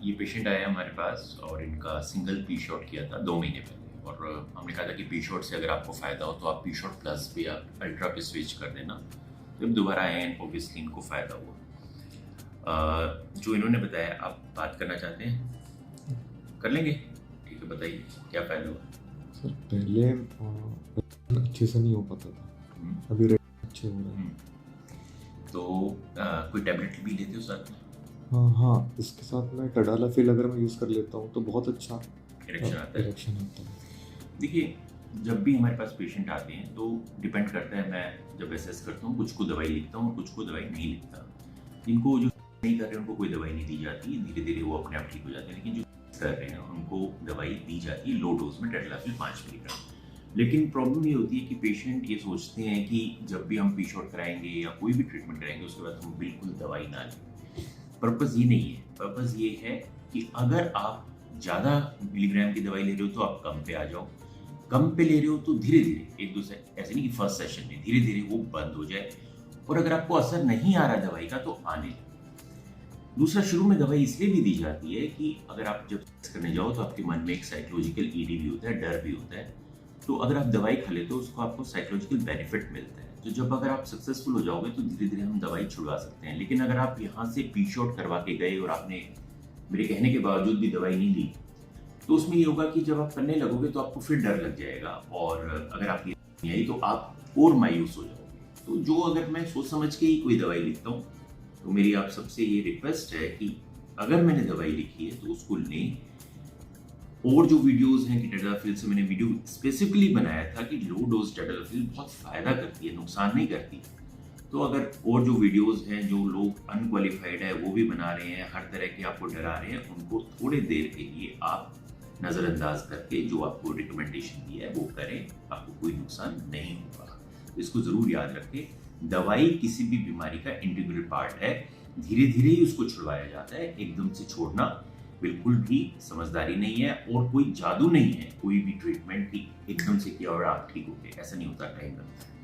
ये पेशेंट आया हमारे पास और इनका सिंगल पी शॉट किया था 2 महीने पहले, और हमने कहा था कि पी शॉट से अगर आपको फ़ायदा हो तो आप पी शॉट प्लस पे या अल्ट्रा पे स्विच कर देना। जब दोबारा आए हैं ऑब्वियसली इनको फ़ायदा हुआ। जो इन्होंने बताया आप बात करना चाहते हैं, कर लेंगे? ठीक है, बताइए क्या फ़ायदा हुआ? सर पहले अच्छे से नहीं हो पाता था, अभी अच्छे हो रहे हैं। तो कोई टैबलेट भी लेते हो साथ में? हाँ, इसके साथ मैं टडालाफिल अगर मैं यूज़ कर लेता हूँ तो बहुत अच्छा इरेक्शन आता है। देखिए, जब भी हमारे पास पेशेंट आते हैं तो डिपेंड करता है, मैं जब असेस करता हूँ कुछ को दवाई लिखता हूँ, कुछ को दवाई नहीं लिखता। जिनको जो नहीं कर रहे हैं उनको कोई दवाई नहीं दी जाती, धीरे धीरे वो अपने आप ठीक हो जाते हैं। लेकिन जो कर रहे हैं उनको दवाई दी जाती है लो डोज में, टडालाफिल 5 मिलीग्राम। लेकिन प्रॉब्लम ये होती है कि पेशेंट ये सोचते हैं कि जब भी हम पी शॉट कराएंगे या कोई भी ट्रीटमेंट कराएंगे उसके बाद हम बिल्कुल दवाई ना लें। पर्पज़ ये नहीं है। पर्पज़ ये है कि अगर आप ज़्यादा मिलीग्राम की दवाई ले रहे हो तो आप कम पे आ जाओ, कम पे ले रहे हो तो धीरे धीरे एक दूसरे, ऐसे नहीं कि फर्स्ट सेशन में, धीरे धीरे वो बंद हो जाए। और अगर आपको असर नहीं आ रहा दवाई का तो आने। दूसरा, शुरू में दवाई इसलिए भी दी जाती है कि अगर आप जब करने जाओ तो आपके मन में एक साइकोलॉजिकल ईडी भी होता है, डर भी होता है। तो अगर आप दवाई खा लेते हो उसको आपको साइकोलॉजिकल बेनिफिट मिलता है। तो जब अगर आप सक्सेसफुल हो जाओगे तो धीरे धीरे हम दवाई छुड़वा सकते हैं। लेकिन अगर आप यहाँ से पी शॉट करवा के गए और आपने मेरे कहने के बावजूद भी दवाई नहीं ली, तो उसमें ये होगा कि जब आप करने लगोगे तो आपको फिर डर लग जाएगा, और अगर आपकी नहीं आई तो आप और मायूस हो जाओगे। तो जो अगर मैं सोच समझ के ही कोई दवाई लिखता हूँ तो मेरी आप सबसे ये रिक्वेस्ट है कि अगर मैंने दवाई लिखी है तो उसको लें। और जो वीडियोस हैं कि टडालाफिल से मैंने वीडियो स्पेसिफिकली बनाया था कि लो डोज टडालाफिल बहुत फ़ायदा करती है, नुकसान नहीं करती। तो अगर और जो वीडियोस हैं जो लोग अनक्वालिफाइड है वो भी बना रहे हैं, हर तरह के आपको डरा रहे हैं, उनको थोड़ी देर के लिए आप नज़रअंदाज करके जो आपको रिकमेंडेशन दी है वो करें, आपको कोई नुकसान नहीं होगा। तो इसको ज़रूर याद रखें, दवाई किसी भी बीमारी का इंटीग्रल पार्ट है, धीरे धीरे ही उसको छुड़वाया जाता है। एकदम से छोड़ना बिल्कुल भी समझदारी नहीं है, और कोई जादू नहीं है कोई भी ट्रीटमेंट की एकदम से किया और आप ठीक हो गए, ऐसा नहीं होता, टाइम लगता है।